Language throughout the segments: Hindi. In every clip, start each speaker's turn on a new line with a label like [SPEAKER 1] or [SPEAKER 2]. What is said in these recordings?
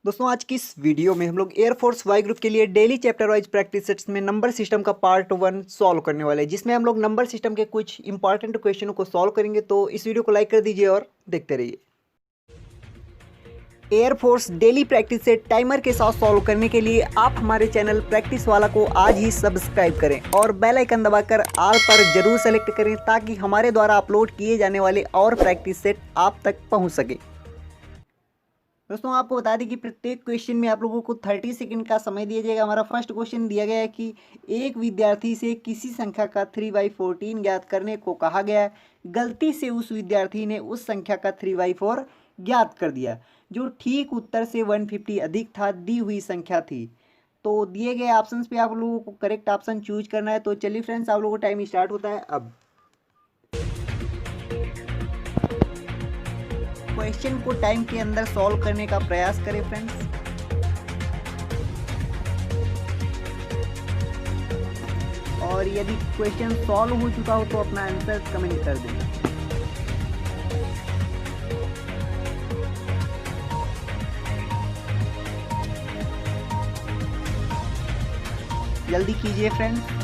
[SPEAKER 1] दोस्तों आज की इस वीडियो में हम लोग एयरफोर्स वाई ग्रुप के लिए daily chapter wise practice sets में नंबर सिस्टम का पार्ट 1 सॉल्व करने वाले हैं, जिसमें हम लोग नंबर सिस्टम के कुछ इंपॉर्टेंट क्वेश्चनों को सॉल्व करेंगे। तो इस वीडियो को लाइक कर दीजिए और देखते रहिए। Air force daily practice set timer के साथ सॉल्व करने के लिए आप हमारे चैनल प्रैक्टिस वाला को आज ही सब्सक्राइब करें और बेल आइकन दबाकर ऑल पर जरूर सेलेक्ट करें, ताकि हमारे द्वारा अपलोड किए जाने वाले और प्रैक्टिस सेट आप तक पहुँच सके। दोस्तों आपको बता दें कि प्रत्येक क्वेश्चन में आप लोगों को 30 सेकंड का समय दिया जाएगा। हमारा फर्स्ट क्वेश्चन दिया गया है कि एक विद्यार्थी से किसी संख्या का 3/14 ज्ञात करने को कहा गया है। गलती से उस विद्यार्थी ने उस संख्या का 3/4 ज्ञात कर दिया, जो ठीक उत्तर से 150 अधिक था, दी हुई संख्या थी। तो दिए गए ऑप्शंस पे आप लोगों को करेक्ट ऑप्शन चूज करना है। तो चलिए फ्रेंड्स, आप लोगों को टाइम स्टार्ट होता है अब। क्वेश्चन को टाइम के अंदर सॉल्व करने का प्रयास करें फ्रेंड्स। और यदि क्वेश्चन सॉल्व हो चुका हो तो अपना आंसर कमेंट कर दें। जल्दी कीजिए फ्रेंड्स।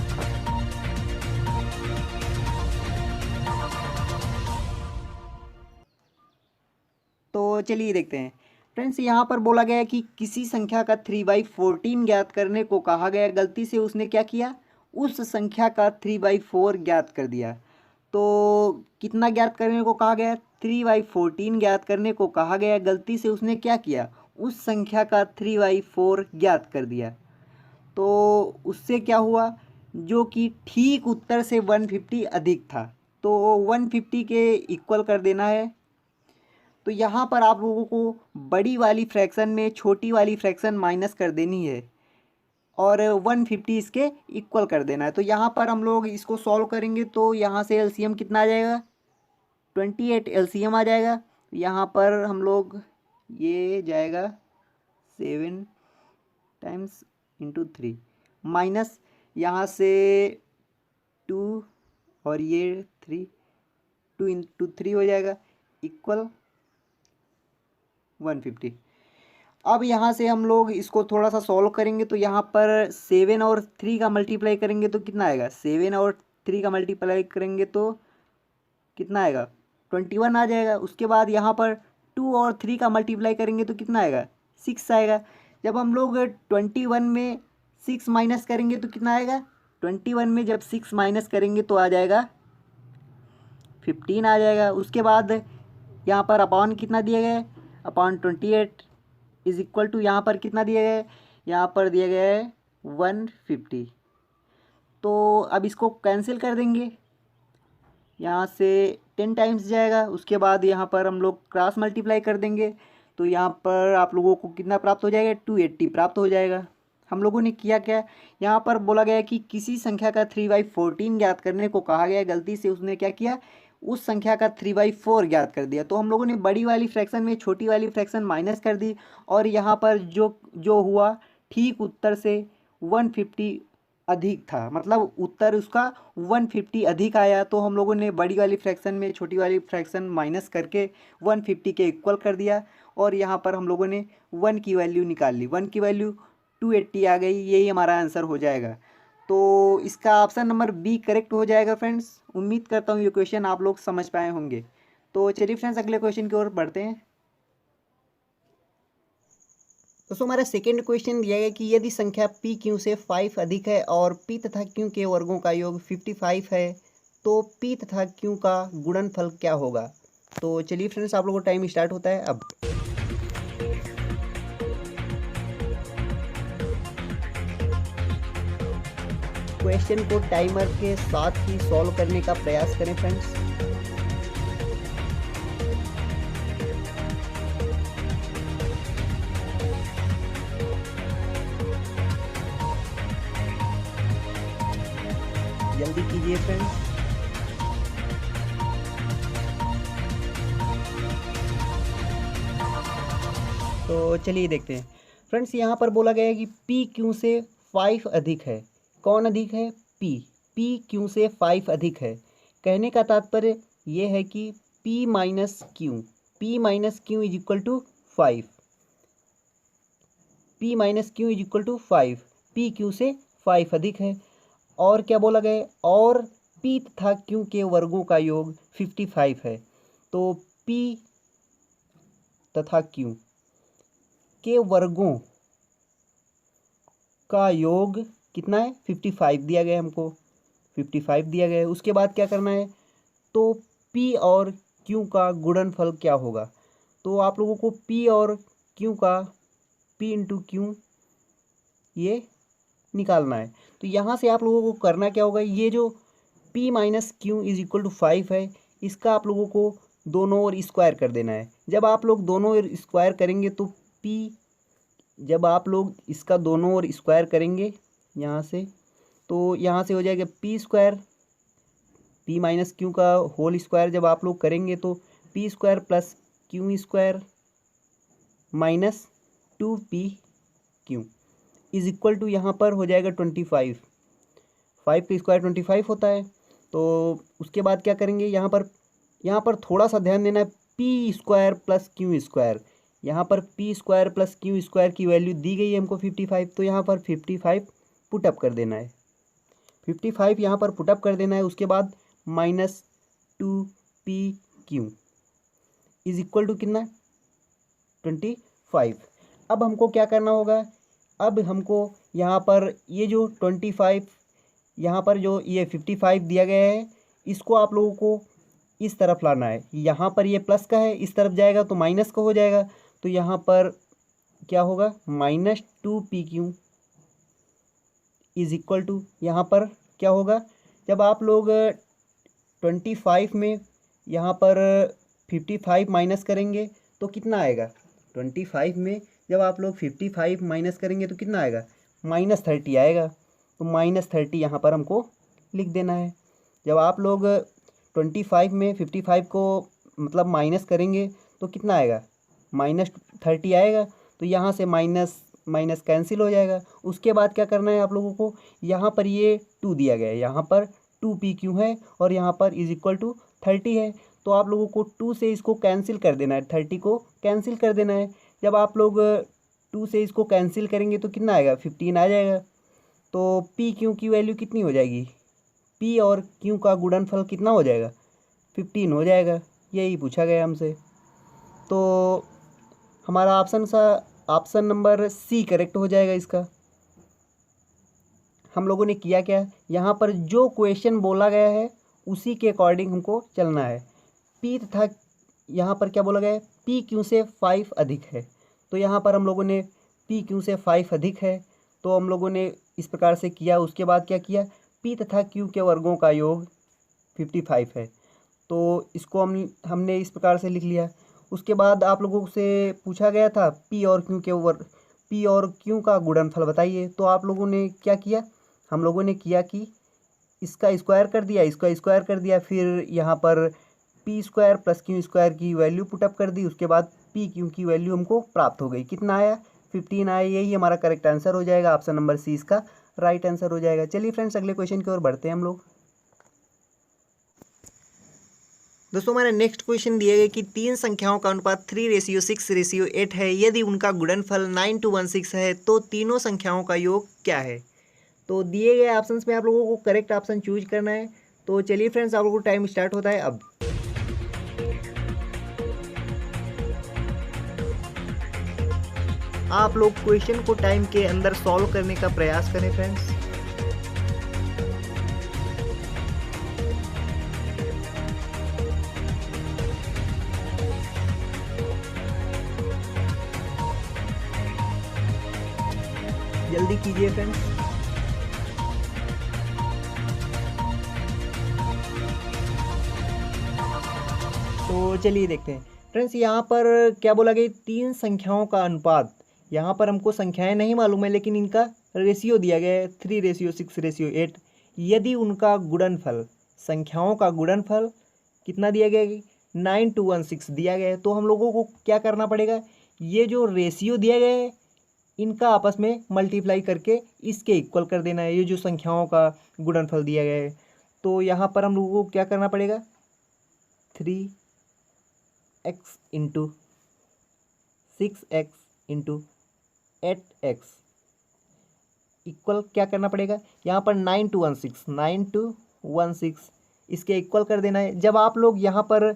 [SPEAKER 1] तो चलिए देखते हैं फ्रेंड्स। यहाँ पर बोला गया है कि किसी संख्या का 3/14 ज्ञात करने को कहा गया। गलती से उसने क्या किया, उस संख्या का 3/4 ज्ञात कर दिया। तो कितना ज्ञात करने को कहा गया, 3/14 ज्ञात करने को कहा गया। गलती से उसने क्या किया, उस संख्या का 3/4 ज्ञात कर दिया। तो उससे क्या हुआ, जो कि ठीक उत्तर से 150 अधिक था। तो 150 के इक्वल कर देना है। तो यहाँ पर आप लोगों को बड़ी वाली फ्रैक्शन में छोटी वाली फ्रैक्शन माइनस कर देनी है और 150 इसके इक्वल कर देना है। तो यहाँ पर हम लोग इसको सॉल्व करेंगे तो यहाँ से एलसीएम कितना आ जाएगा, 28 एलसीएम आ जाएगा। यहाँ पर हम लोग ये जाएगा 7 टाइम्स इंटू 3 माइनस यहाँ से 2 और ये 3, 2 इंटू 3 हो जाएगा इक्वल 150। अब यहाँ से हम लोग इसको थोड़ा सा सॉल्व करेंगे तो यहाँ पर 7 और 3 का मल्टीप्लाई करेंगे तो कितना आएगा, 7 और 3 का मल्टीप्लाई करेंगे तो कितना आएगा, 21 आ जाएगा। उसके बाद यहाँ पर 2 और 3 का मल्टीप्लाई करेंगे तो कितना आएगा, 6 आएगा। जब हम लोग 21 में 6 माइनस करेंगे तो कितना आएगा, 21 में जब 6 माइनस करेंगे तो आ जाएगा 15 आ जाएगा। उसके बाद यहाँ पर अपॉन कितना दिया गया है, अपॉन 28 इज इक्वल टू यहाँ पर कितना दिया गया है, यहाँ पर दिया गया है 150। तो अब इसको कैंसिल कर देंगे, यहाँ से 10 टाइम्स जाएगा। उसके बाद यहाँ पर हम लोग क्रॉस मल्टीप्लाई कर देंगे तो यहाँ पर आप लोगों को कितना प्राप्त हो जाएगा, 280 प्राप्त हो जाएगा। हम लोगों ने किया क्या, यहाँ पर बोला गया कि किसी संख्या का 3/14 ज्ञात करने को कहा गया। गलती से उसने क्या किया, उस संख्या का 3/4 ज्ञात कर दिया। तो हम लोगों ने बड़ी वाली फ्रैक्शन में छोटी वाली फ्रैक्शन माइनस कर दी और यहाँ पर जो जो हुआ ठीक उत्तर से 150 अधिक था, मतलब उत्तर उसका 150 अधिक आया। तो हम लोगों ने बड़ी वाली फ्रैक्शन में छोटी वाली फ्रैक्शन माइनस करके 150 के इक्वल कर दिया और यहाँ पर हम लोगों ने 1 की वैल्यू निकाल ली। 1 की वैल्यू 280 आ गई, यही हमारा आंसर हो जाएगा। तो इसका ऑप्शन नंबर बी करेक्ट हो जाएगा फ्रेंड्स। उम्मीद करता हूँ ये क्वेश्चन आप लोग समझ पाए होंगे। तो चलिए फ्रेंड्स अगले क्वेश्चन की ओर बढ़ते हैं। दोस्तों हमारा सेकेंड क्वेश्चन दिया गया कि यदि संख्या पी क्यू से 5 अधिक है और पी तथा क्यू के वर्गों का योग 55 है, तो पी तथा क्यू का गुणनफल क्या होगा। तो चलिए फ्रेंड्स, आप लोगों को टाइम स्टार्ट होता है अब। क्वेश्चन को टाइमर के साथ ही सॉल्व करने का प्रयास करें फ्रेंड्स। जल्दी कीजिए फ्रेंड्स। तो चलिए देखते हैं फ्रेंड्स। यहाँ पर बोला गया है कि पी क्यू से 5 अधिक है। कौन अधिक है, पी। पी क्यू से 5 अधिक है। कहने का तात्पर्य ये है कि P minus Q is equal to 5। P minus Q is equal to 5, P Q से 5 अधिक है। और क्या बोला गया है, और P तथा Q के वर्गों का योग 55 है। तो P तथा Q के वर्गों का योग कितना है, 55 दिया गया है हमको, 55 दिया गया है। उसके बाद क्या करना है, तो P और Q का गुणनफल क्या होगा, तो आप लोगों को P और Q का P इंटू Q ये निकालना है। तो यहाँ से आप लोगों को करना क्या होगा, ये जो P minus Q is equal to 5 है, इसका आप लोगों को दोनों ओर स्क्वायर कर देना है। जब आप लोग दोनों ओर स्क्वायर करेंगे तो P, जब आप लोग इसका दोनों ओर स्क्वायर करेंगे यहाँ से, तो यहाँ से हो जाएगा P square, P minus Q का होल स्क्वायर जब आप लोग करेंगे तो P square plus Q square minus 2P Q is equal to यहाँ पर हो जाएगा 25, 5 का स्क्वायर 25 होता है। तो उसके बाद क्या करेंगे, यहाँ पर थोड़ा सा ध्यान देना है, P square plus Q square, यहाँ पर P square plus Q square की वैल्यू दी गई है हमको 55, तो यहाँ पर 55 पुटअप कर देना है, 55 यहाँ पर पुटअप कर देना है। उसके बाद minus 2P Q is equal to कितना, 25। अब हमको क्या करना होगा, अब हमको यहाँ पर ये जो 25, यहाँ पर जो ये 55 दिया गया है, इसको आप लोगों को इस तरफ लाना है। यहाँ पर ये प्लस का है, इस तरफ जाएगा तो माइनस का हो जाएगा। तो यहाँ पर क्या होगा, minus 2PQ is equal to, यहाँ पर क्या होगा, जब आप लोग 25 में यहाँ पर 55 माइनस करेंगे तो कितना आएगा, 25 में जब आप लोग 55 माइनस करेंगे तो कितना आएगा, -30 आएगा। तो -30 यहाँ पर हमको लिख देना है। जब आप लोग 25 में 55 को मतलब माइनस करेंगे तो कितना आएगा, -30 आएगा। तो यहाँ से माइनस माइनस कैंसिल हो जाएगा। उसके बाद क्या करना है आप लोगों को, यहाँ पर ये 2 दिया गया है, यहाँ पर 2PQ है और यहाँ पर इज इक्वल टू 30 है। तो आप लोगों को 2 से इसको कैंसिल कर देना है, 30 को कैंसिल कर देना है। जब आप लोग 2 से इसको कैंसिल करेंगे तो कितना आएगा, 15 आ जाएगा। तो PQ की वैल्यू कितनी हो जाएगी, P और Q का गुणनफल कितना हो जाएगा, 15 हो जाएगा। यही पूछा गया हमसे। तो हमारा ऑप्शन नंबर C करेक्ट हो जाएगा इसका। हम लोगों ने किया क्या, यहाँ पर जो क्वेश्चन बोला गया है उसी के अकॉर्डिंग हमको चलना है। P तथा यहाँ पर क्या बोला गया है, PQ से 5 अधिक है। तो यहाँ पर हम लोगों ने PQ से 5 अधिक है तो हम लोगों ने इस प्रकार से किया। उसके बाद क्या किया, P तथा Q के वर्गों का योग 55 है, तो इसको हमने इस प्रकार से लिख लिया। उसके बाद आप लोगों से पूछा गया था P और Q का गुणनफल बताइए। तो आप लोगों ने क्या किया, हम लोगों ने किया कि इसका स्क्वायर कर दिया, इसका स्क्वायर कर दिया, फिर यहाँ पर P square plus Q square की वैल्यू पुटअप कर दी। उसके बाद PQ की वैल्यू हमको प्राप्त हो गई, कितना आया, 15 आया। यही हमारा करेक्ट आंसर हो जाएगा, ऑप्शन नंबर C इसका राइट आंसर हो जाएगा। चलिए फ्रेंड्स, अगले क्वेश्चन की ओर बढ़ते हैं हम लोग। दोस्तों, हमारा नेक्स्ट क्वेश्चन दिया गया कि 3 संख्याओं का अनुपात 3:6:8 है। यदि उनका गुणनफल 9:16 है तो तीनों संख्याओं का योग क्या है। तो दिए गए ऑप्शंस में आप लोगों को करेक्ट ऑप्शन चूज करना है। तो चलिए फ्रेंड्स, आप लोगों को टाइम स्टार्ट होता है अब। आप लोग क्वेश्चन को टाइम के अंदर सॉल्व करने का प्रयास करें फ्रेंड्स। जल्दी कीजिए फ्रेंड्स। तो चलिए देखते हैं फ्रेंड्स, यहाँ पर क्या बोला गया, 3 संख्याओं का अनुपात। यहाँ पर हमको संख्याएं नहीं मालूम है लेकिन इनका रेशियो दिया गया है 3:6:8। यदि उनका गुणनफल, संख्याओं का गुणनफल कितना दिया गया है, 9:16 दिया गया है। तो हम लोगों को क्या करना पड़ेगा, ये जो रेशियो दिया गया है इनका आपस में मल्टीप्लाई करके इसके इक्वल कर देना है, ये जो संख्याओं का गुणनफल दिया गया है। तो यहाँ पर हम लोगों को क्या करना पड़ेगा, 3x into 6x into 8x equal क्या करना पड़ेगा यहाँ पर 9 to 16 इसके इक्वल कर देना है। जब आप लोग यहाँ पर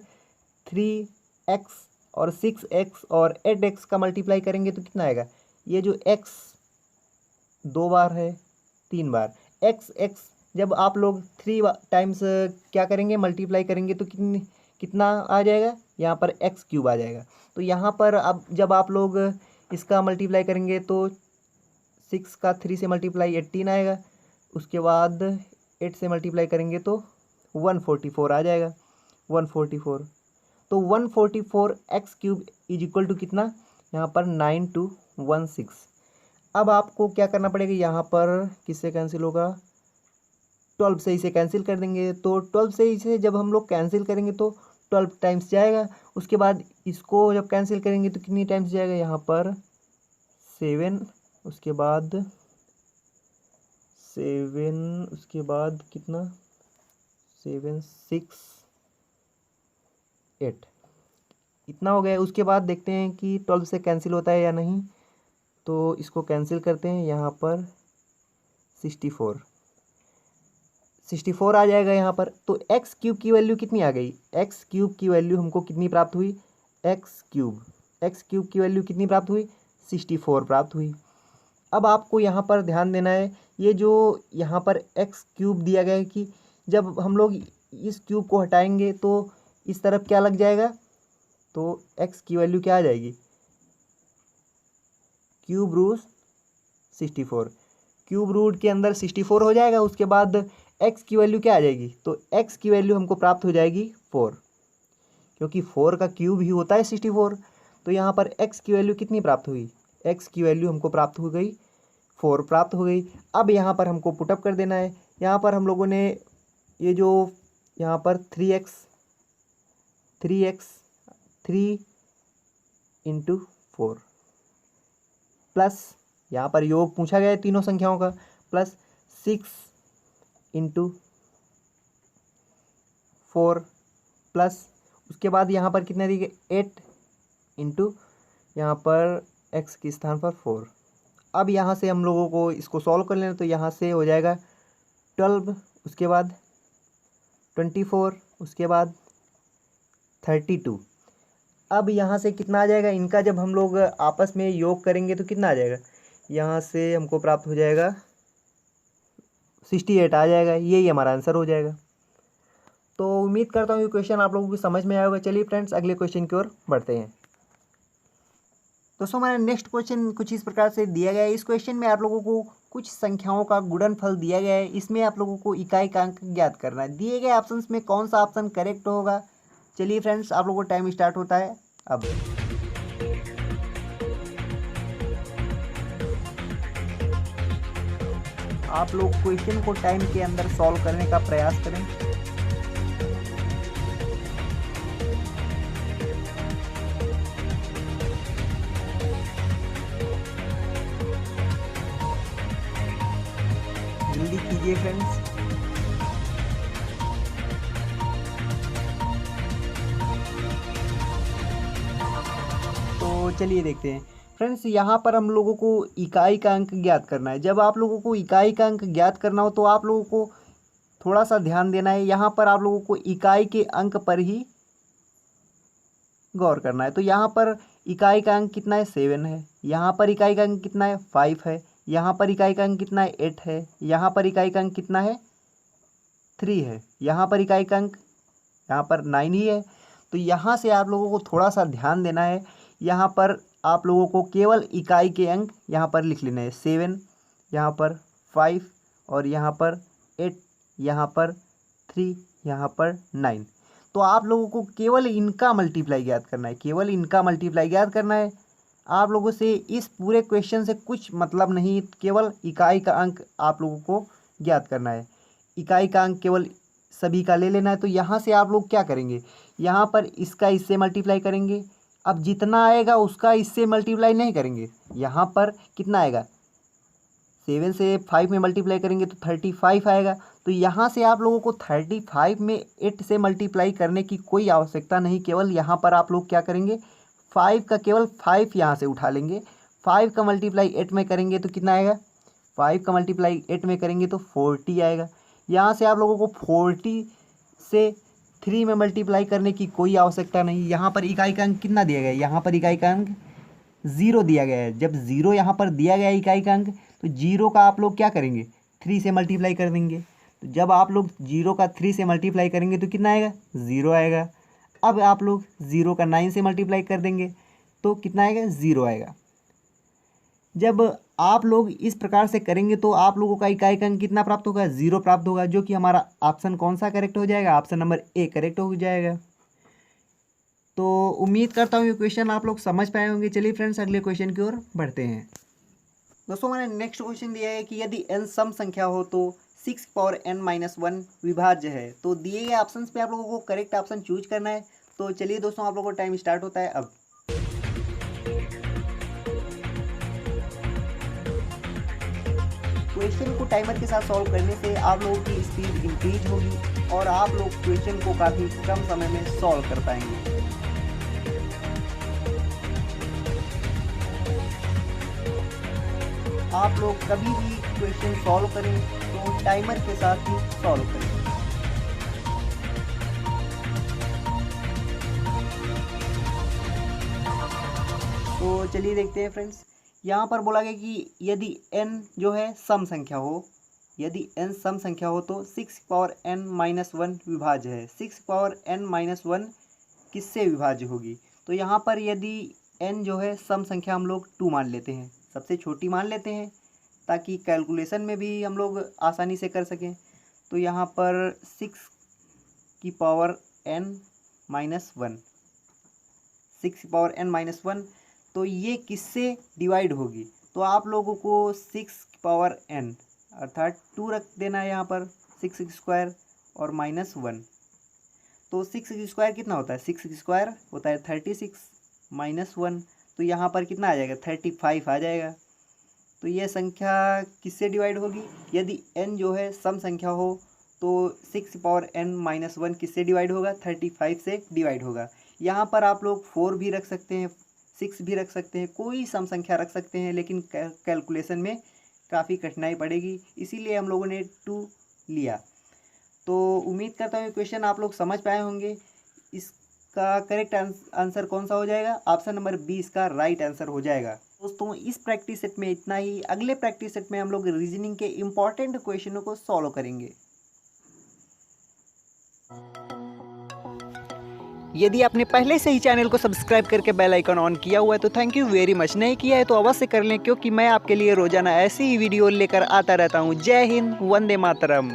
[SPEAKER 1] 3x और 6x और 8x का मल्टीप्लाई करेंगे तो कितना आएगा, ये जो x 2 बार है 3 बार x जब आप लोग 3 टाइम्स क्या करेंगे मल्टीप्लाई करेंगे तो कितना आ जाएगा, यहाँ पर x³ आ जाएगा। तो यहाँ पर अब जब आप लोग इसका मल्टीप्लाई करेंगे तो 6 का 3 से मल्टीप्लाई 18 आएगा, उसके बाद 8 से मल्टीप्लाई करेंगे तो 144 आ जाएगा 144। तो 144x³ इज इक्वल टू कितना, यहाँ पर 9 to 16। अब आपको क्या करना पड़ेगा, यहाँ पर किससे कैंसिल होगा, 12 से इसे कैंसिल कर देंगे। तो 12 से इसे जब हम लोग कैंसिल करेंगे तो 12 टाइम्स जाएगा, उसके बाद इसको जब कैंसिल करेंगे तो कितनी टाइम्स जाएगा, यहाँ पर 7, उसके बाद 7, उसके बाद कितना 7 6 8 इतना हो गया। उसके बाद देखते हैं कि 12 से कैंसिल होता है या नहीं, तो इसको कैंसिल करते हैं, यहाँ पर 64 आ जाएगा यहाँ पर। तो x³ की वैल्यू कितनी आ गई, x³ की वैल्यू हमको कितनी प्राप्त हुई, x³ की वैल्यू कितनी प्राप्त हुई, 64 प्राप्त हुई। अब आपको यहाँ पर ध्यान देना है, ये जो यहाँ पर x³ दिया गया है कि जब हम लोग इस क्यूब को हटाएंगे तो इस तरफ क्या लग जाएगा, तो x की वैल्यू क्या आ जाएगी, क्यूब रूट 64, क्यूब रूट के अंदर 64 हो जाएगा। उसके बाद x की वैल्यू क्या आ जाएगी, तो x की वैल्यू हमको प्राप्त हो जाएगी 4, क्योंकि 4 का क्यूब ही होता है 64। तो यहाँ पर x की वैल्यू कितनी प्राप्त हुई, x की वैल्यू हमको प्राप्त हो गई 4 प्राप्त हो गई। अब यहाँ पर हमको पुटअप कर देना है। यहाँ पर हम लोगों ने ये जो यहाँ पर 3x 3 × 4 प्लस यहाँ पर योग पूछा गया है तीनों संख्याओं का, प्लस 6 × 4 प्लस उसके बाद यहाँ पर कितना दिए 8 × यहाँ पर x के स्थान पर 4। अब यहाँ से हम लोगों को इसको सॉल्व कर लेना, तो यहाँ से हो जाएगा 12, उसके बाद 24, उसके बाद 32। अब यहाँ से कितना आ जाएगा, इनका जब हम लोग आपस में योग करेंगे तो कितना आ जाएगा, यहाँ से हमको प्राप्त हो जाएगा 68 आ जाएगा। यही हमारा आंसर हो जाएगा। तो उम्मीद करता हूँ ये क्वेश्चन आप लोगों को समझ में आया होगा। चलिए फ्रेंड्स, अगले क्वेश्चन की ओर बढ़ते हैं। दोस्तों, हमारा नेक्स्ट क्वेश्चन कुछ इस प्रकार से दिया गया है। इस क्वेश्चन में आप लोगों को कुछ संख्याओं का गुणनफल दिया गया है। इसमें आप लोगों को इकाई का अंक ज्ञात करना है। दिए गए ऑप्शंस में कौन सा ऑप्शन करेक्ट होगा। चलिए फ्रेंड्स, आप लोगों को टाइम स्टार्ट होता है अब। आप लोग क्वेश्चन को टाइम के अंदर सॉल्व करने का प्रयास करें। जल्दी कीजिए फ्रेंड्स। तो चलिए देखते हैं फ्रेंड्स, यहाँ पर हम लोगों को इकाई का अंक ज्ञात करना है। जब आप लोगों को इकाई का अंक ज्ञात करना हो तो आप लोगों को थोड़ा सा ध्यान देना है। यहाँ पर आप लोगों को इकाई के अंक पर ही गौर करना है। तो यहाँ पर इकाई का अंक कितना है, 7 है। यहाँ पर इकाई का अंक कितना है, 5 है। यहाँ पर इकाई का अंक कितना है, 8 है। यहाँ पर इकाई का अंक कितना है, 3 है। यहाँ पर इकाई का अंक यहाँ पर 9 ही है। तो यहाँ से आप लोगों को थोड़ा सा ध्यान देना है। यहाँ पर आप लोगों को केवल इकाई के अंक यहाँ पर लिख लेना है, 7, यहाँ पर 5 और यहाँ पर 8, यहाँ पर 3, यहाँ पर 9। तो आप लोगों को केवल इनका मल्टीप्लाई ज्ञात करना है, केवल इनका मल्टीप्लाई ज्ञात करना है। आप लोगों से इस पूरे क्वेश्चन से कुछ मतलब नहीं, केवल इकाई का अंक आप लोगों को ज्ञात करना है। इकाई का अंक केवल सभी का ले लेना है। तो यहाँ से आप लोग क्या करेंगे, यहाँ पर इसका इससे मल्टीप्लाई करेंगे। अब जितना आएगा उसका इससे मल्टीप्लाई नहीं करेंगे। यहाँ पर कितना आएगा, 7 से 5 में मल्टीप्लाई करेंगे तो 35 आएगा। तो यहाँ से आप लोगों को 35 में 8 से मल्टीप्लाई करने की कोई आवश्यकता नहीं। केवल यहाँ पर आप लोग क्या करेंगे, 5 का केवल 5 यहाँ से उठा लेंगे। 5 का मल्टीप्लाई 8 में करेंगे तो कितना आएगा, 5 का मल्टीप्लाई 8 में करेंगे तो 40 आएगा। यहाँ से आप लोगों को 40 से 3 में मल्टीप्लाई करने की कोई आवश्यकता नहीं। यहाँ पर इकाई का अंक कितना दिया गया है, यहाँ पर इकाई का अंक 0 दिया गया है। जब 0 यहाँ पर दिया गया है इकाई का अंक, तो 0 का आप लोग क्या करेंगे, 3 से मल्टीप्लाई कर देंगे। तो जब आप लोग 0 का 3 से मल्टीप्लाई करेंगे तो कितना आएगा, 0 आएगा। अब आप लोग 0 का 9 से मल्टीप्लाई कर देंगे तो कितना आएगा, 0 आएगा। जब आप लोग इस प्रकार से करेंगे तो आप लोगों का इकाई का अंक कितना प्राप्त होगा, 0 प्राप्त होगा, जो कि हमारा ऑप्शन कौन सा करेक्ट हो जाएगा, ऑप्शन नंबर ए करेक्ट हो जाएगा। तो उम्मीद करता हूँ ये क्वेश्चन आप लोग समझ पाए होंगे। चलिए फ्रेंड्स अगले क्वेश्चन की ओर बढ़ते हैं। दोस्तों मैंने नेक्स्ट क्वेश्चन दिया है कि यदि n सम संख्या हो तो 6 पावर n माइनस 1 विभाज्य है। तो दिए गए ऑप्शन पे आप लोगों को करेक्ट ऑप्शन चूज करना है। तो चलिए दोस्तों आप लोगों को टाइम स्टार्ट होता है अब। क्वेश्चन को टाइमर के साथ सॉल्व करने से आप लोगों की स्पीड इंक्रीज होगी और आप लोग क्वेश्चन को काफ़ी कम समय में सॉल्व कर पाएंगे। आप लोग कभी भी क्वेश्चन सॉल्व करें तो टाइमर के साथ ही सॉल्व करें। तो चलिए देखते हैं फ्रेंड्स। यहाँ पर बोला गया कि यदि n जो है सम संख्या हो, यदि n सम संख्या हो तो 6 पावर n माइनस 1 विभाज्य है। 6 पावर n माइनस 1 किससे विभाज्य होगी? तो यहाँ पर यदि n जो है सम संख्या हम लोग 2 मान लेते हैं, सबसे छोटी मान लेते हैं ताकि कैलकुलेशन में भी हम लोग आसानी से कर सकें। तो यहाँ पर 6 की पावर n माइनस 1, 6 की पावर n माइनस 1, तो ये किससे डिवाइड होगी? तो आप लोगों को 6 की पावर n अर्थात 2 रख देना है यहाँ पर, 6 स्क्वायर और माइनस 1। तो 6 स्क्वायर कितना होता है, 6 स्क्वायर होता है 36 माइनस 1, तो यहाँ पर कितना आ जाएगा, 35 आ जाएगा। तो यह संख्या किससे डिवाइड होगी? यदि n जो है सम संख्या हो तो 6 पावर n माइनस 1 किससे डिवाइड होगा, 35 से डिवाइड होगा। यहाँ पर आप लोग 4 भी रख सकते हैं, 6 भी रख सकते हैं, कोई सम संख्या रख सकते हैं, लेकिन कैलकुलेशन में काफ़ी कठिनाई पड़ेगी, इसीलिए हम लोगों ने 2 लिया। तो उम्मीद करता हूँ ये क्वेश्चन आप लोग समझ पाए होंगे। इसका करेक्ट आंसर कौन सा हो जाएगा? ऑप्शन नंबर 20 का राइट आंसर हो जाएगा। दोस्तों इस प्रैक्टिस सेट में इतना ही। अगले प्रैक्टिस सेट में हम लोग रीजनिंग के इम्पॉर्टेंट क्वेश्चनों को सॉल्व करेंगे। यदि आपने पहले से ही चैनल को सब्सक्राइब करके बेल आइकन ऑन किया हुआ है तो थैंक यू वेरी मच। नहीं किया है तो अवश्य कर लें, क्योंकि मैं आपके लिए रोजाना ऐसी ही वीडियो लेकर आता रहता हूँ। जय हिंद, वंदे मातरम।